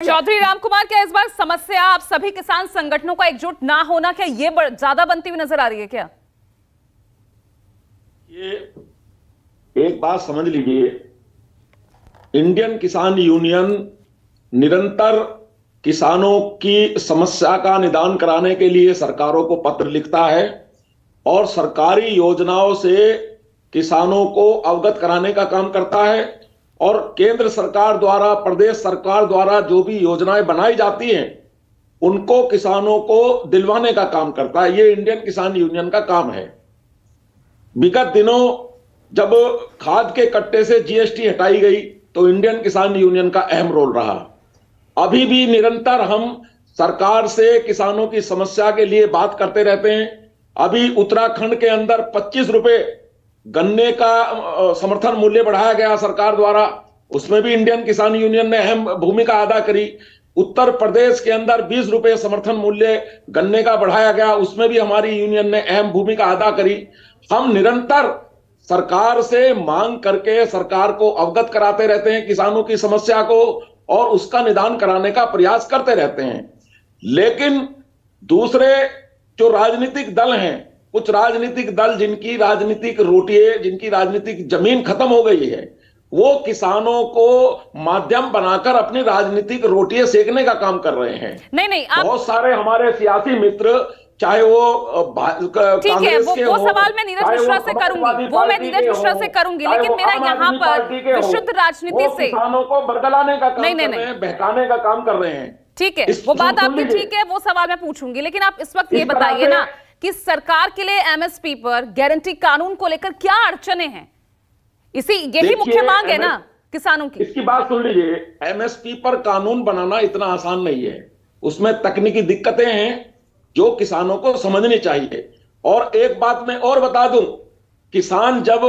चौधरी रामकुमार, क्या इस बार समस्या आप सभी किसान संगठनों का एकजुट ना होना, क्या ये ज्यादा बनती हुई नजर आ रही है क्या? ये एक बात समझ लीजिए, इंडियन किसान यूनियन निरंतर किसानों की समस्या का निदान कराने के लिए सरकारों को पत्र लिखता है और सरकारी योजनाओं से किसानों को अवगत कराने का काम करता है और केंद्र सरकार द्वारा, प्रदेश सरकार द्वारा जो भी योजनाएं बनाई जाती हैं उनको किसानों को दिलवाने का काम करता है। ये इंडियन किसान यूनियन का काम है। विगत दिनों जब खाद के कट्टे से जीएसटी हटाई गई तो इंडियन किसान यूनियन का अहम रोल रहा। अभी भी निरंतर हम सरकार से किसानों की समस्या के लिए बात करते रहते हैं। अभी उत्तराखंड के अंदर 25 रुपए गन्ने का समर्थन मूल्य बढ़ाया गया सरकार द्वारा, उसमें भी इंडियन किसान यूनियन ने अहम भूमिका अदा करी। उत्तर प्रदेश के अंदर 20 रुपए समर्थन मूल्य गन्ने का बढ़ाया गया, उसमें भी हमारी यूनियन ने अहम भूमिका अदा करी। हम निरंतर सरकार से मांग करके सरकार को अवगत कराते रहते हैं किसानों की समस्या को और उसका निदान कराने का प्रयास करते रहते हैं। लेकिन दूसरे जो राजनीतिक दल हैं, कुछ राजनीतिक दल जिनकी राजनीतिक रोटियां, जिनकी राजनीतिक जमीन खत्म हो गई है, वो किसानों को माध्यम बनाकर अपनी राजनीतिक रोटियां सेकने का काम कर रहे हैं। नहीं, बहुत सारे हमारे सियासी मित्र, चाहे वो ठीक है, वो सवाल मैं नीरज मिश्रा से करूंगी, लेकिन मेरा यहाँ पर विशुद्ध राजनीति से किसानों को बरगलाने का काम कर रहे हैं, बहकाने का काम कर रहे हैं। ठीक है, वो बात आपकी ठीक है, वो सवाल मैं पूछूंगी, लेकिन आप इस वक्त ये बताइए ना कि सरकार के लिए एमएसपी पर गारंटी कानून को लेकर क्या अड़चने हैं? यही मुख्य मांग है ना किसानों की। इसकी बात सुन लीजिए, एमएसपी पर कानून बनाना इतना आसान नहीं है, उसमें तकनीकी दिक्कतें हैं जो किसानों को समझनी चाहिए। और एक बात मैं और बता दूं, किसान जब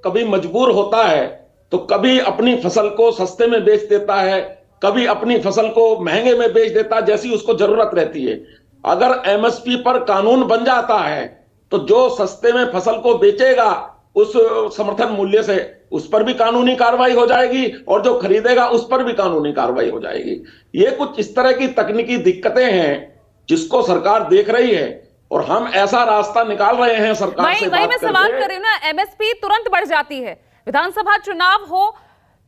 कभी मजबूर होता है तो कभी अपनी फसल को सस्ते में बेच देता है, कभी अपनी फसल को महंगे में बेच देता है, जैसी उसको जरूरत रहती है। अगर एमएसपी पर कानून बन जाता है तो जो सस्ते में फसल को बेचेगा उस समर्थन मूल्य से, उस पर भी कानूनी कार्रवाई हो जाएगी और जो खरीदेगा उस पर भी कानूनी कार्रवाई हो जाएगी। ये कुछ इस तरह की तकनीकी दिक्कतें हैं जिसको सरकार देख रही है और हम ऐसा रास्ता निकाल रहे हैं सरकार से। वही मैं सवाल कर रही हूं ना, एमएसपी तुरंत बढ़ जाती है, विधानसभा चुनाव हो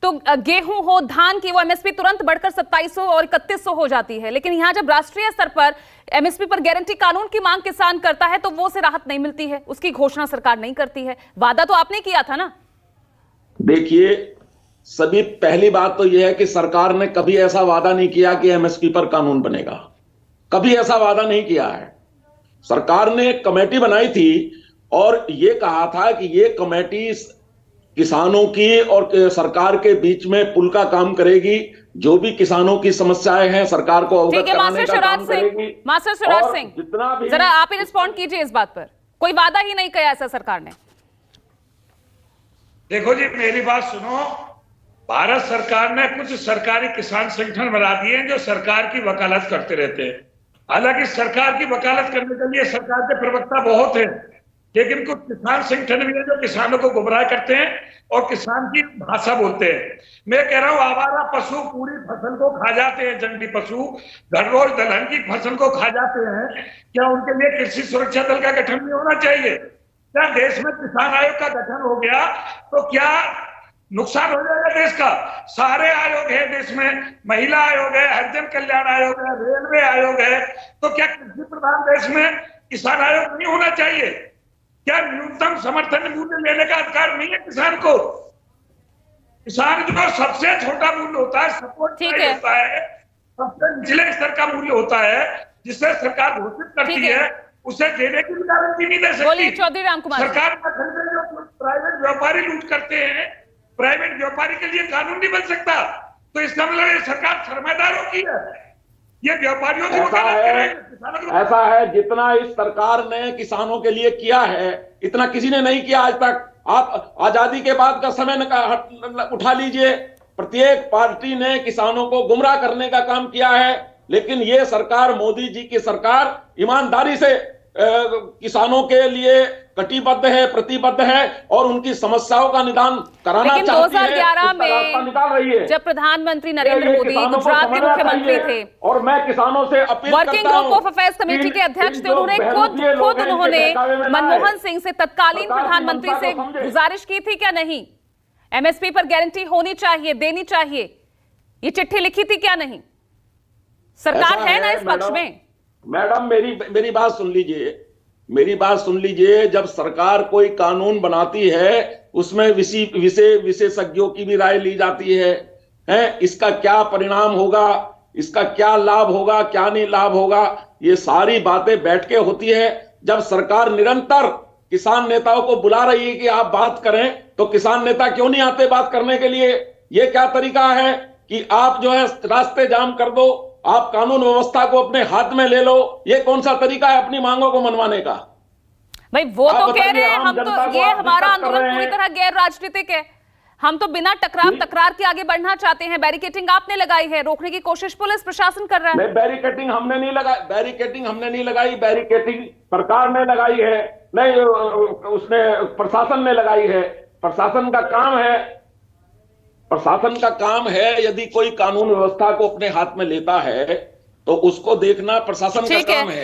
तो गेहूं हो, धान की, वो एमएसपी तुरंत बढ़कर 2700 और 3100 हो जाती है। लेकिन यहां जब राष्ट्रीय स्तर पर एमएसपी पर गारंटी कानून की मांग किसान करता है तो वो से राहत नहीं मिलती है, उसकी घोषणा सरकार नहीं करती है। वादा तो आपने किया था ना। देखिए, सभी पहली बात तो यह है कि सरकार ने कभी ऐसा वादा नहीं किया कि एमएसपी पर कानून बनेगा, कभी ऐसा वादा नहीं किया है। सरकार ने एक कमेटी बनाई थी और यह कहा था कि यह कमेटी किसानों की और सरकार के बीच में पुल का काम करेगी, जो भी किसानों की समस्याएं हैं सरकार को अवगत कराने का काम करेगी। मास्टर शिवराज सिंह, जितना भी जरा आप ही रिस्पॉन्ड कीजिए इस बात पर। कोई वादा ही नहीं किया ऐसा सरकार ने। देखो जी, मेरी बात सुनो, भारत सरकार ने कुछ सरकारी किसान संगठन बना दिए हैं जो सरकार की वकालत करते रहते हैं। हालांकि सरकार की वकालत करने के लिए सरकार के प्रवक्ता बहुत हैं, लेकिन कुछ किसान संगठन भी है जो किसानों को गुमराह करते हैं और किसान की भाषा बोलते हैं। मैं कह रहा हूं, आवारा पशु पूरी फसल को खा जाते हैं, जंगली पशु घररोज दलहन की फसल को खा जाते हैं। क्या उनके लिए कृषि सुरक्षा दल का गठन नहीं होना चाहिए? क्या देश में किसान आयोग का गठन हो गया तो क्या नुकसान हो जाएगा देश का? सारे आयोग है देश में, महिला आयोग है, हरिजन कल्याण आयोग है, रेलवे आयोग है, तो क्या कृषि प्रधान देश में किसान आयोग नहीं होना चाहिए? क्या न्यूनतम समर्थन मूल्य लेने का अधिकार नहीं है किसान को? किसान जो सबसे छोटा मूल्य होता है, सपोर्ट प्राइस होता है, सबसे निचले स्तर का मूल्य होता है जिसे सरकार घोषित करती है, उसे देने की भी गारंटी नहीं दे सकती चौधरी रामकुमार। सरकार का खरीदे जो प्राइवेट व्यापारी लूट करते हैं, प्राइवेट व्यापारी के लिए कानून नहीं बन सकता, तो इसका मतलब सरकार सरमाएदारों की है, ये व्यापारियों की वकालत कर रहे हैं। ऐसा है, जितना इस सरकार ने किसानों के लिए किया है इतना किसी ने नहीं किया आज तक। आप आजादी के बाद का समय उठा लीजिए, प्रत्येक पार्टी ने किसानों को गुमराह करने का काम किया है, लेकिन ये सरकार, मोदी जी की सरकार, ईमानदारी से किसानों के लिए कटिबद्ध है, प्रतिबद्ध है और उनकी समस्याओं का निदान कराना लेकिन चाहती है। 2011 उसका रास्ता निकाल रही है। जब प्रधानमंत्री नरेंद्र ये मोदी किसानों को गुजरात के समझना मुख्यमंत्री चाहिए। थे, और मैं किसानों से अपील वर्किंग करता ग्रुप हूं ऑफ अफेयर्स कमेटी कि के अध्यक्ष इन थे, जो उन्होंने बहनोई लोग खुद हैं, उन्होंने इनके बहकावे में ना आए। मनमोहन सिंह से तत्कालीन सरकार की प्रधानमंत्री मंशा से को समझे। गुजारिश की थी क्या नहीं, एमएसपी पर गारंटी होनी चाहिए, देनी चाहिए, ये चिट्ठी लिखी थी क्या नहीं? सरकार ऐसा है ना इस पक्ष मैडम, में? मैडम मेरी बात सुन लीजिए, मेरी बात सुन लीजिए। जब सरकार कोई कानून बनाती है उसमें विशेषज्ञों की भी राय ली जाती है, इसका क्या परिणाम होगा, इसका क्या लाभ होगा, क्या नहीं लाभ होगा, ये सारी बातें बैठ के होती है। जब सरकार निरंतर किसान नेताओं को बुला रही है कि आप बात करें, तो किसान नेता क्यों नहीं आते बात करने के लिए? ये क्या तरीका है कि आप जो है रास्ते जाम कर दो, आप कानून व्यवस्था को अपने हाथ में ले लो? ये कौन सा तरीका है अपनी मांगों को मनवाने का? भाई वो आप तो कह बताइए, रहे हैं आम हम जनता तो, को ये आप हमारा दिक्कत कर आंदोलन रहे पूरी हैं। तरह गैर राजनीतिक है, हम तो बिना तकरार के आगे बढ़ना चाहते हैं। बैरिकेटिंग आपने लगाई है, रोकने की कोशिश पुलिस प्रशासन कर रहा है। नहीं, बैरिकेटिंग हमने नहीं लगाई, बैरिकेटिंग सरकार ने लगाई है, नहीं उसने प्रशासन ने लगाई है। प्रशासन का काम है यदि कोई कानून व्यवस्था को अपने हाथ में लेता है तो उसको देखना प्रशासन का ठीक है। काम है।